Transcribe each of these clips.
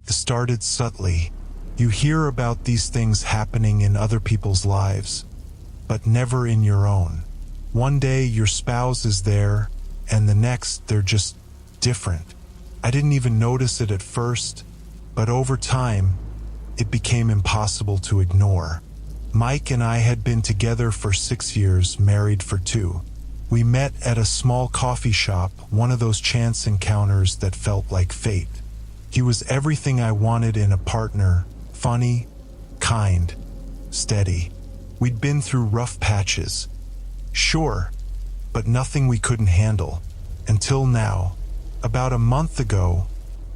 It started subtly. You hear about these things happening in other people's lives, but never in your own. One day your spouse is there, and the next they're just different. I didn't even notice it at first, but over time, it became impossible to ignore. Mike and I had been together for 6 years, married for 2. We met at a small coffee shop, one of those chance encounters that felt like fate. He was everything I wanted in a partner: funny, kind, steady. We'd been through rough patches, sure, but nothing we couldn't handle. Until now. About a month ago,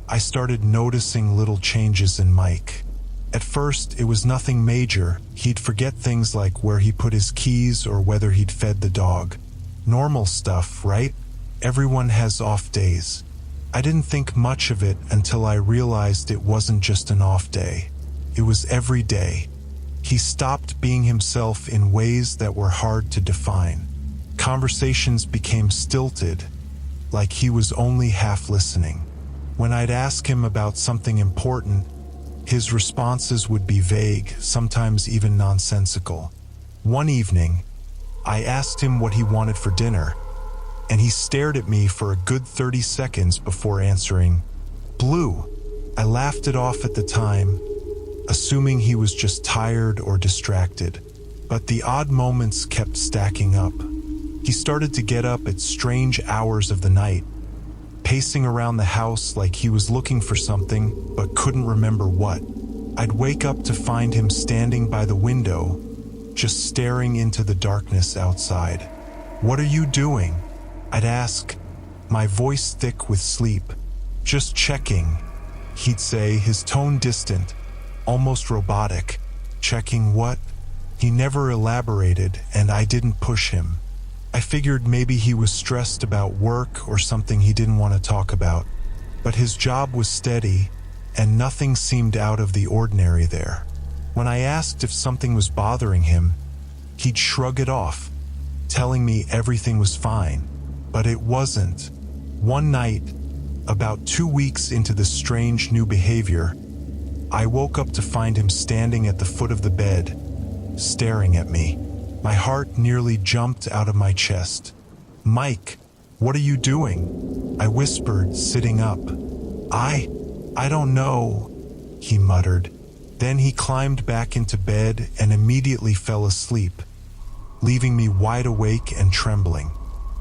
I started noticing little changes in Mike. At first, it was nothing major. He'd forget things like where he put his keys or whether he'd fed the dog. Normal stuff, right? Everyone has off days. I didn't think much of it until I realized it wasn't just an off day. It was every day. He stopped being himself in ways that were hard to define. Conversations became stilted, like he was only half listening. When I'd ask him about something important, his responses would be vague, sometimes even nonsensical. One evening, I asked him what he wanted for dinner, and he stared at me for a good 30 seconds before answering, "Blue." I laughed it off at the time, assuming he was just tired or distracted. But the odd moments kept stacking up. He started to get up at strange hours of the night, pacing around the house like he was looking for something but couldn't remember what. I'd wake up to find him standing by the window, just staring into the darkness outside. "What are you doing?" I'd ask, my voice thick with sleep. "Just checking," he'd say, his tone distant, almost robotic. "Checking what?" He never elaborated, and I didn't push him. I figured maybe he was stressed about work or something he didn't want to talk about. But his job was steady, and nothing seemed out of the ordinary there. When I asked if something was bothering him, he'd shrug it off, telling me everything was fine. But it wasn't. One night, about 2 weeks into this strange new behavior, I woke up to find him standing at the foot of the bed, staring at me. My heart nearly jumped out of my chest. "Mike, what are you doing?" I whispered, sitting up. I don't know," he muttered. Then he climbed back into bed and immediately fell asleep, leaving me wide awake and trembling.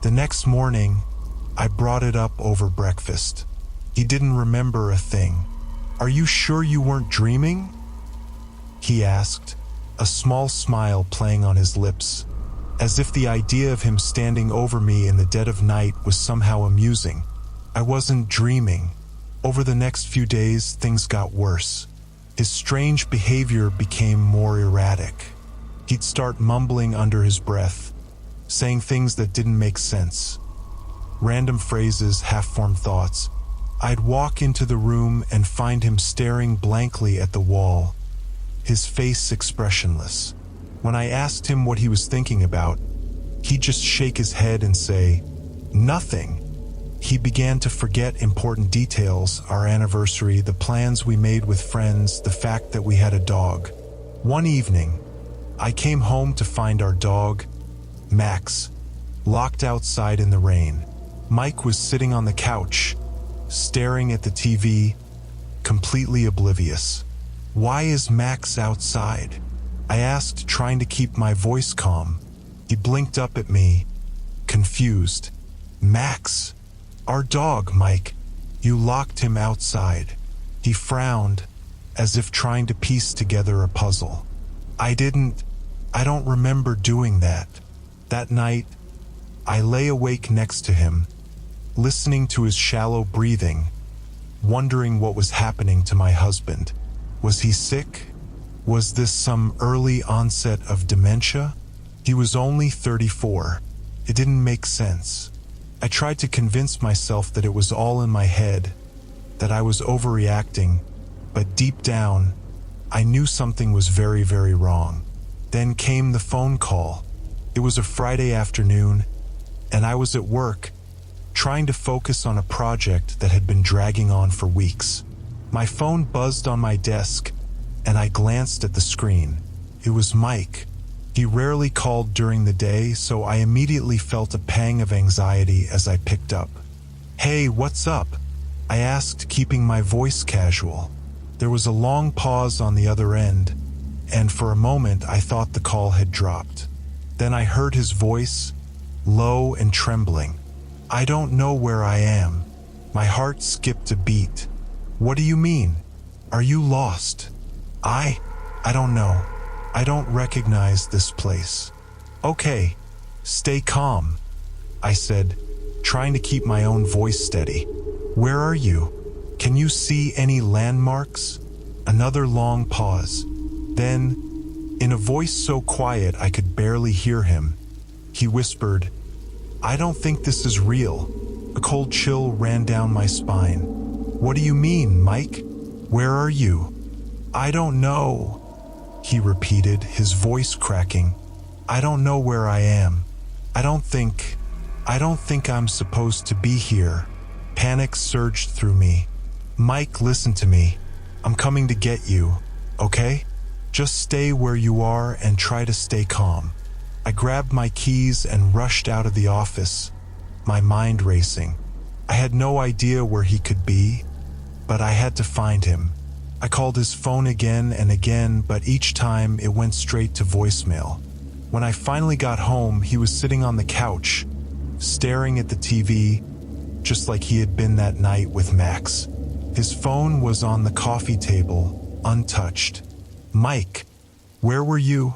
The next morning, I brought it up over breakfast. He didn't remember a thing. "Are you sure you weren't dreaming?" he asked, a small smile playing on his lips, as if the idea of him standing over me in the dead of night was somehow amusing. I wasn't dreaming. Over the next few days, things got worse. His strange behavior became more erratic. He'd start mumbling under his breath, saying things that didn't make sense. Random phrases, half-formed thoughts. I'd walk into the room and find him staring blankly at the wall, his face expressionless. When I asked him what he was thinking about, he'd just shake his head and say, "Nothing." He began to forget important details, our anniversary, the plans we made with friends, the fact that we had a dog. One evening, I came home to find our dog, Max, locked outside in the rain. Mike was sitting on the couch, staring at the TV, completely oblivious. "Why is Max outside?" I asked, trying to keep my voice calm. He blinked up at me, confused. "Max, our dog, Mike. You locked him outside." He frowned, as if trying to piece together a puzzle. I don't remember doing that." That night, I lay awake next to him, listening to his shallow breathing, wondering what was happening to my husband. Was he sick? Was this some early onset of dementia? He was only 34. It didn't make sense. I tried to convince myself that it was all in my head, that I was overreacting, but deep down, I knew something was very, very wrong. Then came the phone call. It was a Friday afternoon, and I was at work, trying to focus on a project that had been dragging on for weeks. My phone buzzed on my desk, and I glanced at the screen. It was Mike. He rarely called during the day, so I immediately felt a pang of anxiety as I picked up. "Hey, what's up?" I asked, keeping my voice casual. There was a long pause on the other end, and for a moment I thought the call had dropped. Then I heard his voice, low and trembling. "I don't know where I am." My heart skipped a beat. "What do you mean? Are you lost?" I don't know. I don't recognize this place." "Okay, stay calm," I said, trying to keep my own voice steady. "Where are you? Can you see any landmarks?" Another long pause. Then, in a voice so quiet I could barely hear him, he whispered, "I don't think this is real." A cold chill ran down my spine. "What do you mean, Mike? Where are you?" "I don't know," he repeated, his voice cracking. "I don't know where I am. I don't think I'm supposed to be here." Panic surged through me. "Mike, listen to me. I'm coming to get you, okay? Just stay where you are and try to stay calm." I grabbed my keys and rushed out of the office, my mind racing. I had no idea where he could be, but I had to find him. I called his phone again and again, but each time it went straight to voicemail. When I finally got home, he was sitting on the couch, staring at the TV, just like he had been that night with Max. His phone was on the coffee table, untouched. "Mike, where were you?"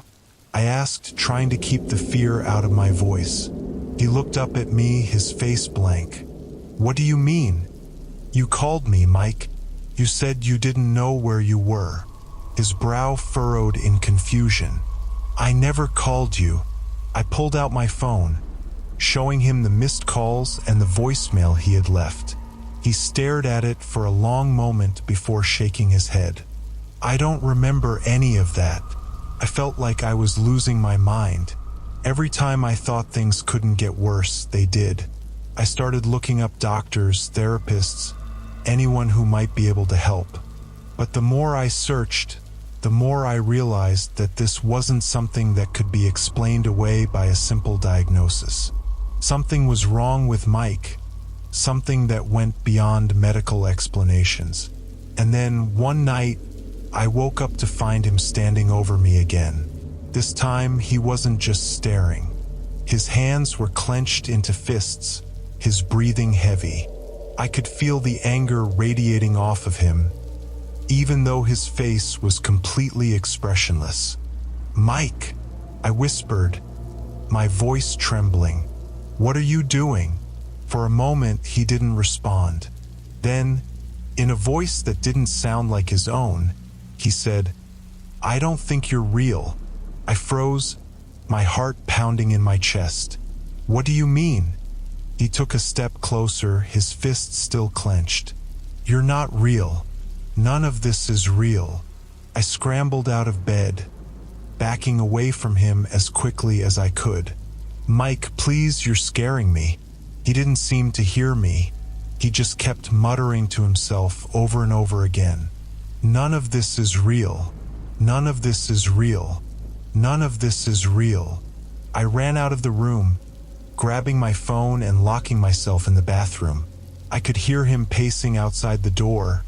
I asked, trying to keep the fear out of my voice. He looked up at me, his face blank. "What do you mean? You called me, Mike. You said you didn't know where you were." His brow furrowed in confusion. "I never called you." I pulled out my phone, showing him the missed calls and the voicemail he had left. He stared at it for a long moment before shaking his head. "I don't remember any of that." I felt like I was losing my mind. Every time I thought things couldn't get worse, they did. I started looking up doctors, therapists, anyone who might be able to help. But the more I searched, the more I realized that this wasn't something that could be explained away by a simple diagnosis. Something was wrong with Mike, something that went beyond medical explanations. And then one night, I woke up to find him standing over me again. This time, he wasn't just staring. His hands were clenched into fists, his breathing heavy. I could feel the anger radiating off of him, even though his face was completely expressionless. "Mike," I whispered, my voice trembling. "What are you doing?" For a moment, he didn't respond. Then, in a voice that didn't sound like his own, he said, "I don't think you're real." I froze, my heart pounding in my chest. "What do you mean?" He took a step closer, his fists still clenched. "You're not real. None of this is real." I scrambled out of bed, backing away from him as quickly as I could. "Mike, please, you're scaring me." He didn't seem to hear me. He just kept muttering to himself over and over again. "None of this is real. None of this is real. None of this is real." I ran out of the room, grabbing my phone and locking myself in the bathroom. I could hear him pacing outside the door,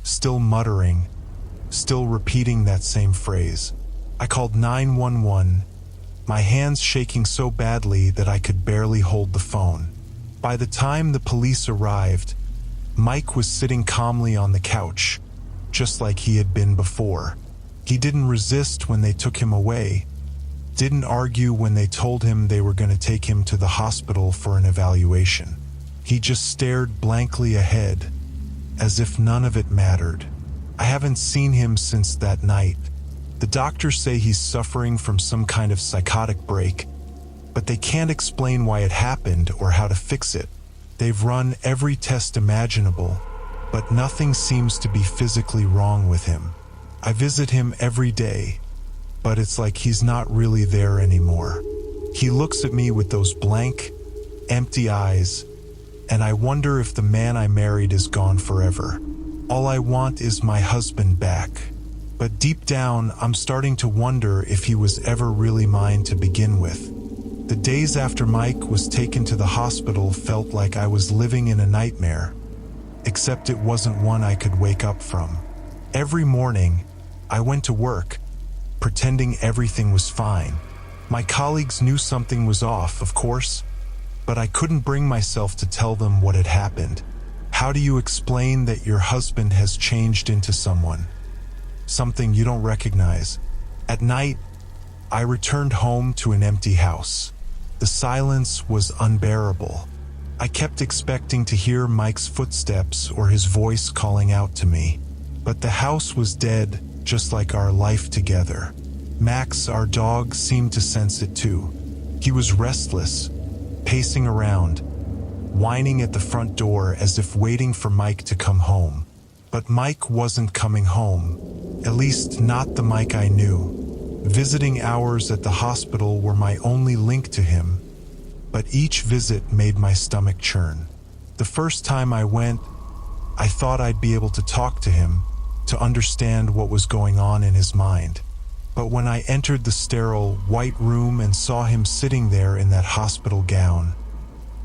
still muttering, still repeating that same phrase. I called 911, my hands shaking so badly that I could barely hold the phone. By the time the police arrived, Mike was sitting calmly on the couch, just like he had been before. He didn't resist when they took him away, didn't argue when they told him they were going to take him to the hospital for an evaluation. He just stared blankly ahead, as if none of it mattered. I haven't seen him since that night. The doctors say he's suffering from some kind of psychotic break, but they can't explain why it happened or how to fix it. They've run every test imaginable, but nothing seems to be physically wrong with him. I visit him every day, but it's like he's not really there anymore. He looks at me with those blank, empty eyes, and I wonder if the man I married is gone forever. All I want is my husband back. But deep down, I'm starting to wonder if he was ever really mine to begin with. The days after Mike was taken to the hospital felt like I was living in a nightmare, except it wasn't one I could wake up from. Every morning, I went to work, pretending everything was fine. My colleagues knew something was off, of course, but I couldn't bring myself to tell them what had happened. How do you explain that your husband has changed into something you don't recognize? At night, I returned home to an empty house. The silence was unbearable. I kept expecting to hear Mike's footsteps or his voice calling out to me. But the house was dead, just like our life together. Max, our dog, seemed to sense it too. He was restless, pacing around, whining at the front door as if waiting for Mike to come home. But Mike wasn't coming home, at least not the Mike I knew. Visiting hours at the hospital were my only link to him, but each visit made my stomach churn. The first time I went, I thought I'd be able to talk to him, to understand what was going on in his mind. But when I entered the sterile, white room and saw him sitting there in that hospital gown,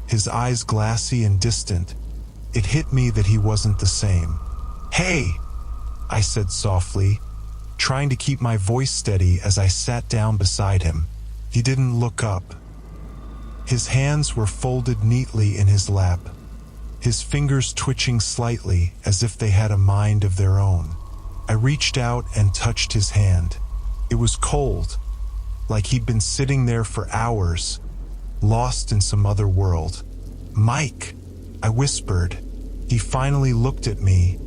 his eyes glassy and distant, it hit me that he wasn't the same. "Hey," I said softly, trying to keep my voice steady as I sat down beside him. He didn't look up. His hands were folded neatly in his lap, his fingers twitching slightly as if they had a mind of their own. I reached out and touched his hand. It was cold, like he'd been sitting there for hours, lost in some other world. "Mike," I whispered. He finally looked at me,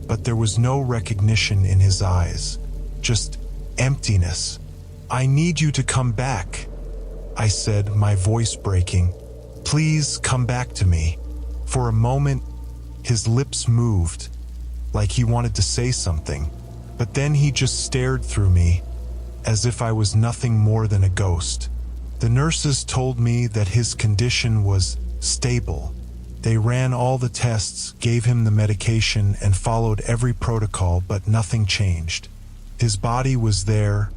but there was no recognition in his eyes, just emptiness. "I need you to come back," I said, my voice breaking. "Please come back to me." For a moment, his lips moved, like he wanted to say something, but then he just stared through me, as if I was nothing more than a ghost. The nurses told me that his condition was stable. They ran all the tests, gave him the medication, and followed every protocol, but nothing changed. His body was there,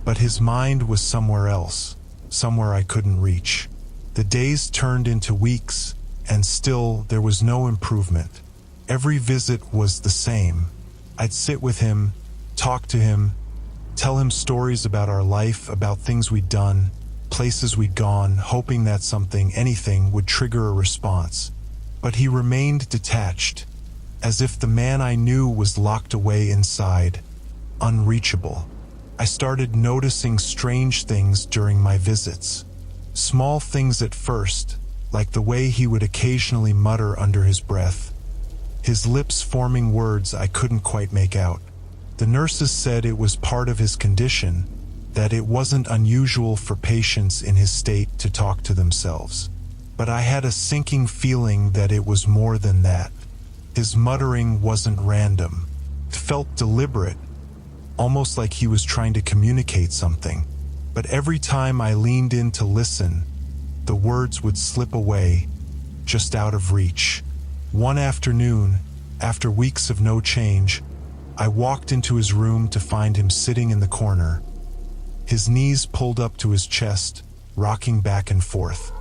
but his mind was somewhere else, somewhere I couldn't reach. The days turned into weeks, and still there was no improvement. Every visit was the same. I'd sit with him, talk to him, tell him stories about our life, about things we'd done, places we'd gone, hoping that something, anything, would trigger a response. But he remained detached, as if the man I knew was locked away inside, unreachable. I started noticing strange things during my visits. Small things at first, like the way he would occasionally mutter under his breath, his lips forming words I couldn't quite make out. The nurses said it was part of his condition, that it wasn't unusual for patients in his state to talk to themselves. But I had a sinking feeling that it was more than that. His muttering wasn't random. It felt deliberate, almost like he was trying to communicate something. But every time I leaned in to listen, the words would slip away, just out of reach. One afternoon, after weeks of no change, I walked into his room to find him sitting in the corner, his knees pulled up to his chest, rocking back and forth.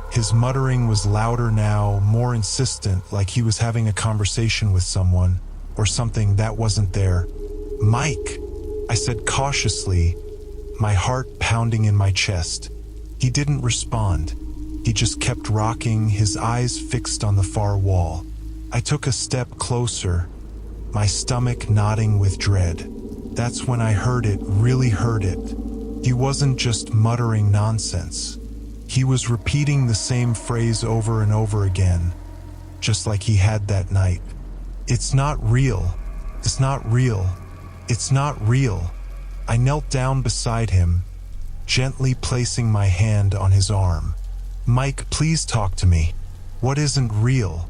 His muttering was louder now, more insistent, like he was having a conversation with someone, or something that wasn't there. "Mike," I said cautiously, my heart pounding in my chest. He didn't respond. He just kept rocking, his eyes fixed on the far wall. I took a step closer, my stomach knotting with dread. That's when I heard it, really heard it. He wasn't just muttering nonsense. He was repeating the same phrase over and over again, just like he had that night. "It's not real. It's not real. It's not real." I knelt down beside him, gently placing my hand on his arm. "Mike, please talk to me. What isn't real?"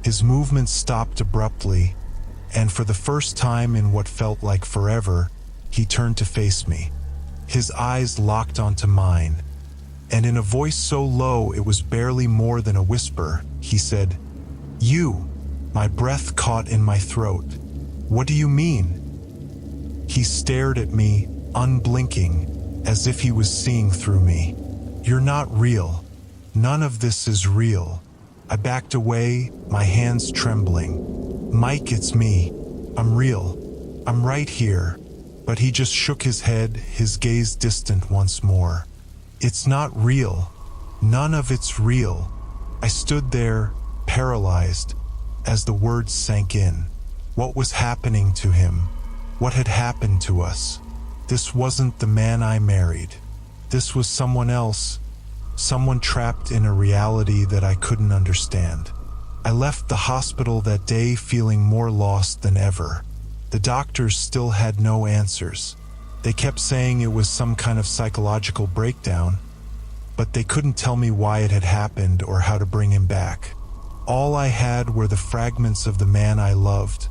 His movements stopped abruptly, and for the first time in what felt like forever, he turned to face me. His eyes locked onto mine, and in a voice so low it was barely more than a whisper, he said, "You." My breath caught in my throat. What do you mean? He stared at me, unblinking, as if he was seeing through me. You're not real. None of this is real. I backed away, my hands trembling. Mike, it's me. I'm real. I'm right here. But he just shook his head, his gaze distant once more. It's not real. None of it's real. I stood there, paralyzed, as the words sank in. What was happening to him? What had happened to us? This wasn't the man I married. This was someone else, someone trapped in a reality that I couldn't understand. I left the hospital that day feeling more lost than ever. The doctors still had no answers. They kept saying it was some kind of psychological breakdown, but they couldn't tell me why it had happened or how to bring him back. All I had were the fragments of the man I loved,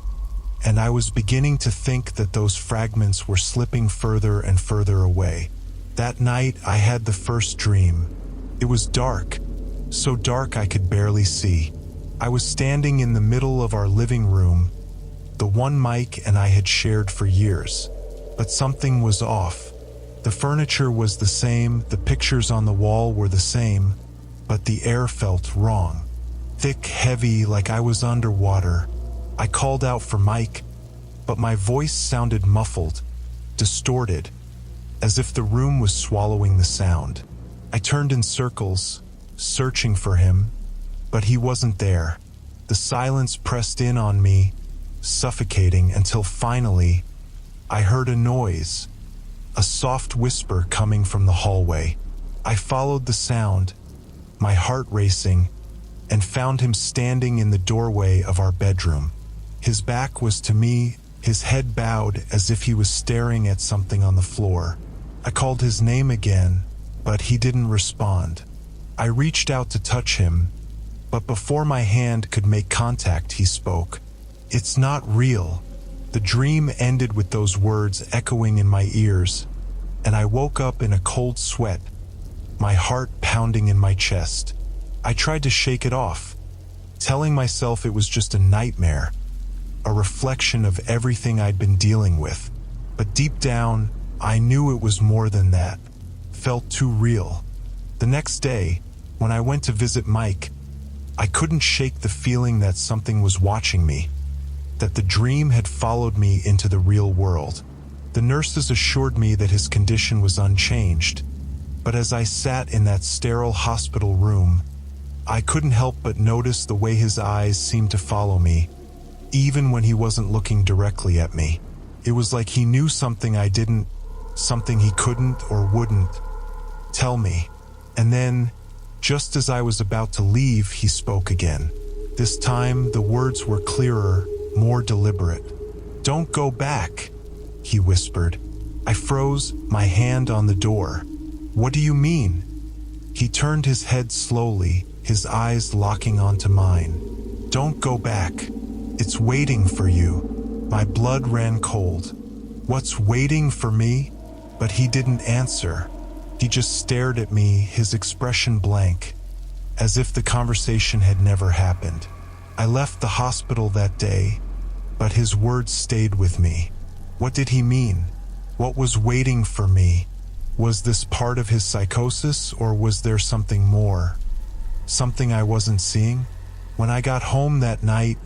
and I was beginning to think that those fragments were slipping further and further away. That night, I had the first dream. It was dark, so dark I could barely see. I was standing in the middle of our living room, the one Mike and I had shared for years. But something was off. The furniture was the same, the pictures on the wall were the same, but the air felt wrong. Thick, heavy, like I was underwater. I called out for Mike, but my voice sounded muffled, distorted, as if the room was swallowing the sound. I turned in circles, searching for him, but he wasn't there. The silence pressed in on me, suffocating, until finally, I heard a noise, a soft whisper coming from the hallway. I followed the sound, my heart racing, and found him standing in the doorway of our bedroom. His back was to me, his head bowed as if he was staring at something on the floor. I called his name again, but he didn't respond. I reached out to touch him, but before my hand could make contact, he spoke. It's not real. The dream ended with those words echoing in my ears, and I woke up in a cold sweat, my heart pounding in my chest. I tried to shake it off, telling myself it was just a nightmare, a reflection of everything I'd been dealing with. But deep down, I knew it was more than that. Felt too real. The next day, when I went to visit Mike, I couldn't shake the feeling that something was watching me, that the dream had followed me into the real world. The nurses assured me that his condition was unchanged, but as I sat in that sterile hospital room, I couldn't help but notice the way his eyes seemed to follow me, even when he wasn't looking directly at me. It was like he knew something I didn't, something he couldn't or wouldn't tell me. And then, just as I was about to leave, he spoke again. This time, the words were clearer, more deliberate. "Don't go back," he whispered. I froze, my hand on the door. "What do you mean?" He turned his head slowly, his eyes locking onto mine. "Don't go back. It's waiting for you." My blood ran cold. What's waiting for me? But he didn't answer. He just stared at me, his expression blank, as if the conversation had never happened. I left the hospital that day, but his words stayed with me. What did he mean? What was waiting for me? Was this part of his psychosis, or was there something more? Something I wasn't seeing? When I got home that night,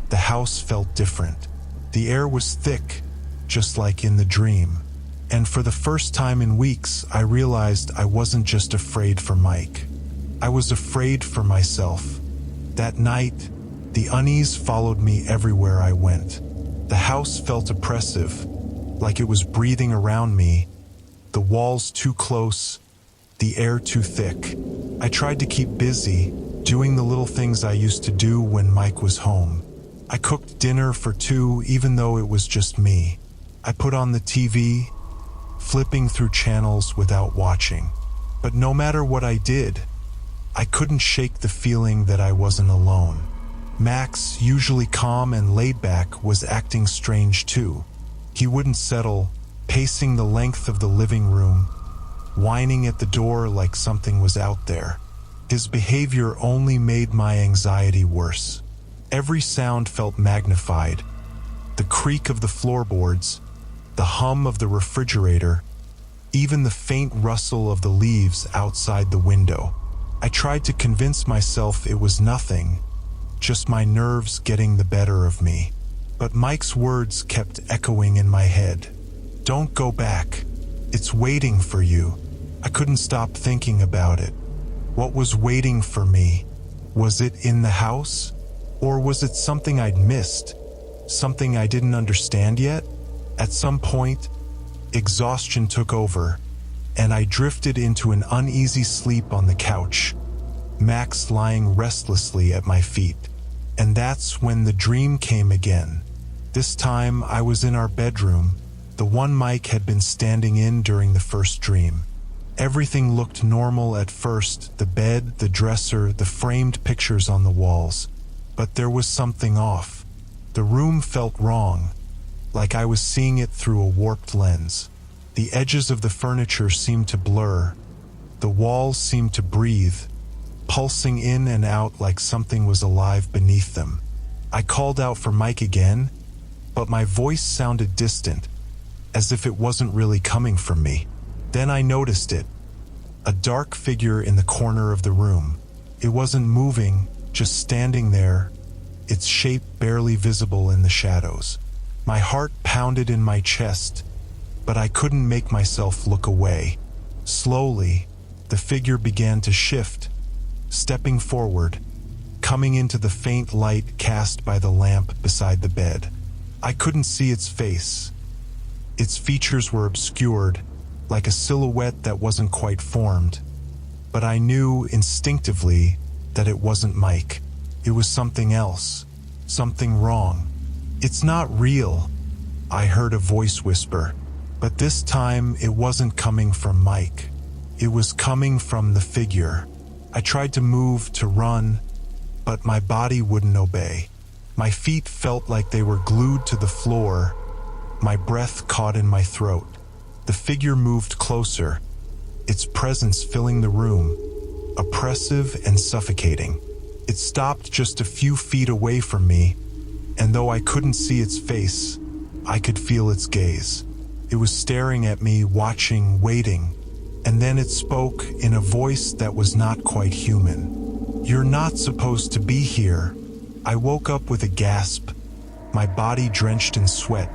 the house felt different. The air was thick, just like in the dream. And for the first time in weeks, I realized I wasn't just afraid for Mike. I was afraid for myself. That night, the unease followed me everywhere I went. The house felt oppressive, like it was breathing around me, the walls too close, the air too thick. I tried to keep busy, doing the little things I used to do when Mike was home. I cooked dinner for two, even though it was just me. I put on the TV, flipping through channels without watching. But no matter what I did, I couldn't shake the feeling that I wasn't alone. Max, usually calm and laid back, was acting strange too. He wouldn't settle, pacing the length of the living room, whining at the door like something was out there. His behavior only made my anxiety worse. Every sound felt magnified, The creak of the floorboards, the hum of the refrigerator, even the faint rustle of the leaves outside the window. I tried to convince myself it was nothing, just my nerves getting the better of me. But Mike's words kept echoing in my head. Don't go back. It's waiting for you. I couldn't stop thinking about it. What was waiting for me? Was it in the house? Or was it something I'd missed? Something I didn't understand yet? At some point, exhaustion took over, and I drifted into an uneasy sleep on the couch, Max lying restlessly at my feet. And that's when the dream came again. This time I was in our bedroom, the one Mike had been standing in during the first dream. Everything looked normal at first, the bed, the dresser, the framed pictures on the walls. But there was something off. The room felt wrong, like I was seeing it through a warped lens. The edges of the furniture seemed to blur. The walls seemed to breathe, pulsing in and out like something was alive beneath them. I called out for Mike again, but my voice sounded distant, as if it wasn't really coming from me. Then I noticed it, a dark figure in the corner of the room. It wasn't moving, just standing there, its shape barely visible in the shadows. My heart pounded in my chest, but I couldn't make myself look away. Slowly, the figure began to shift, stepping forward, coming into the faint light cast by the lamp beside the bed. I couldn't see its face. Its features were obscured, like a silhouette that wasn't quite formed. But I knew instinctively that it wasn't Mike. It was something else, something wrong. It's not real, I heard a voice whisper. But this time it wasn't coming from Mike. It was coming from the figure. I tried to move, to run, but my body wouldn't obey. My feet felt like they were glued to the floor, my breath caught in my throat. The figure moved closer, its presence filling the room, oppressive and suffocating. It stopped just a few feet away from me, and though I couldn't see its face, I could feel its gaze. It was staring at me, watching, waiting, and then it spoke in a voice that was not quite human. You're not supposed to be here. I woke up with a gasp, my body drenched in sweat,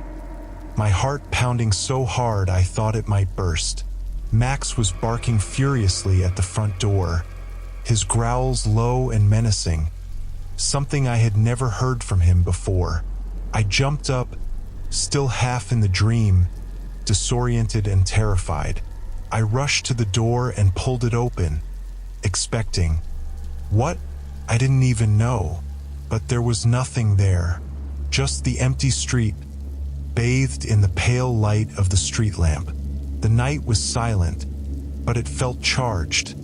my heart pounding so hard I thought it might burst. Max was barking furiously at the front door, his growls low and menacing, something I had never heard from him before. I jumped up, still half in the dream, disoriented and terrified. I rushed to the door and pulled it open, expecting what? I didn't even know. But there was nothing there, just the empty street, bathed in the pale light of the street lamp. The night was silent, but it felt charged,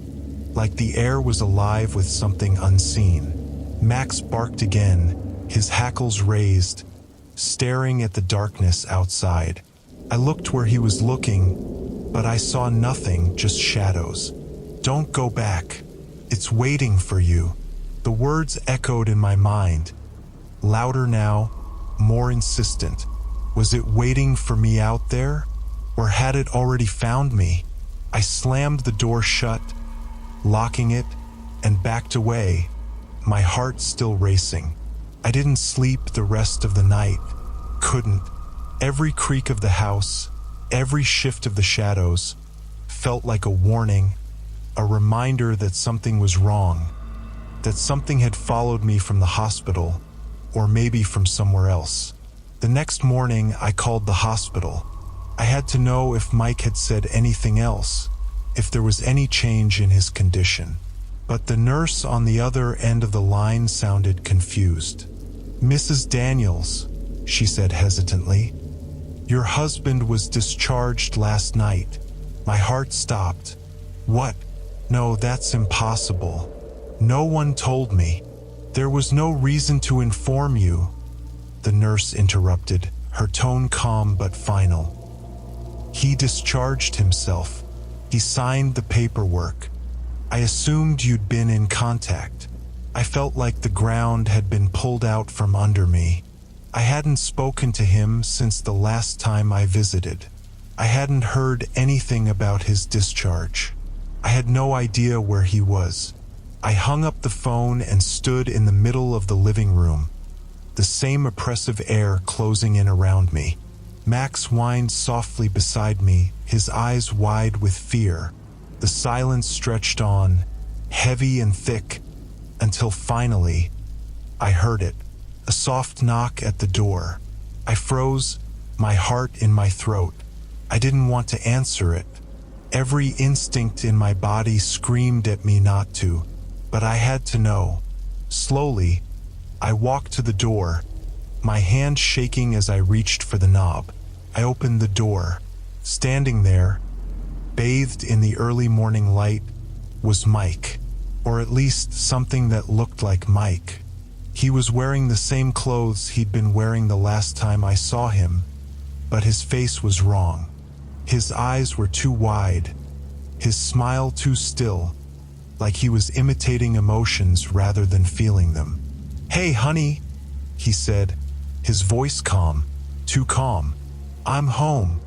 like the air was alive with something unseen. Max barked again, his hackles raised, staring at the darkness outside. I looked where he was looking, but I saw nothing, just shadows. Don't go back. It's waiting for you. The words echoed in my mind, louder now, more insistent. Was it waiting for me out there, or had it already found me? I slammed the door shut, locking it, and backed away, my heart still racing. I didn't sleep the rest of the night. Couldn't. Every creak of the house, every shift of the shadows, felt like a warning, a reminder that something was wrong, that something had followed me from the hospital, or maybe from somewhere else. The next morning, I called the hospital. I had to know if Mike had said anything else, if there was any change in his condition. But the nurse on the other end of the line sounded confused. "Mrs. Daniels," she said hesitantly, "your husband was discharged last night." My heart stopped. What? No, that's impossible. No one told me. There was no reason to inform you. The nurse interrupted, her tone calm but final. He discharged himself. He signed the paperwork. I assumed you'd been in contact. I felt like the ground had been pulled out from under me. I hadn't spoken to him since the last time I visited. I hadn't heard anything about his discharge. I had no idea where he was. I hung up the phone and stood in the middle of the living room, the same oppressive air closing in around me. Max whined softly beside me, his eyes wide with fear. The silence stretched on, heavy and thick, until finally, I heard it. A soft knock at the door. I froze, my heart in my throat. I didn't want to answer it. Every instinct in my body screamed at me not to, but I had to know. Slowly, I walked to the door, my hand shaking as I reached for the knob. I opened the door. Standing there, bathed in the early morning light, was Mike, or at least something that looked like Mike. He was wearing the same clothes he'd been wearing the last time I saw him, but his face was wrong. His eyes were too wide, his smile too still, like he was imitating emotions rather than feeling them. "Hey, honey," he said, his voice calm, too calm. "I'm home."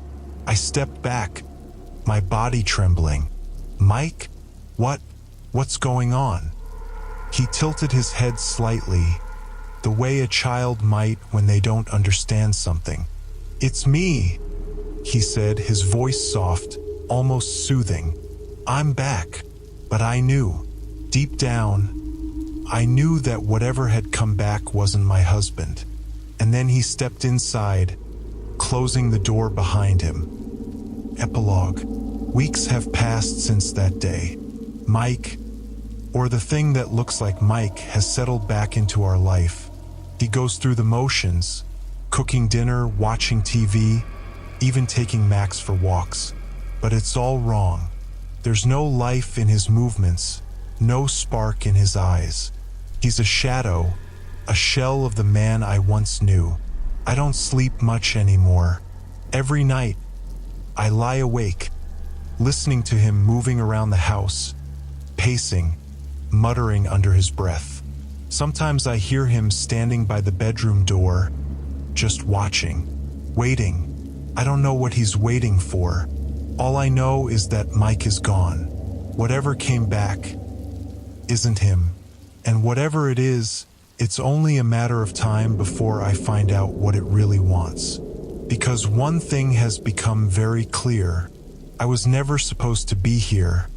I stepped back, my body trembling. "Mike? What's going on?" He tilted his head slightly, the way a child might when they don't understand something. "It's me," he said, his voice soft, almost soothing. "I'm back." But I knew, deep down, I knew that whatever had come back wasn't my husband. And then he stepped inside, closing the door behind him. Epilogue. Weeks have passed since that day. Mike, or the thing that looks like Mike, has settled back into our life. He goes through the motions, cooking dinner, watching TV, even taking Max for walks. But it's all wrong. There's no life in his movements, no spark in his eyes. He's a shadow, a shell of the man I once knew. I don't sleep much anymore. Every night, I lie awake, listening to him moving around the house, pacing, muttering under his breath. Sometimes I hear him standing by the bedroom door, just watching, waiting. I don't know what he's waiting for. All I know is that Mike is gone. Whatever came back isn't him. And whatever it is, it's only a matter of time before I find out what it really wants. Because one thing has become very clear. I was never supposed to be here,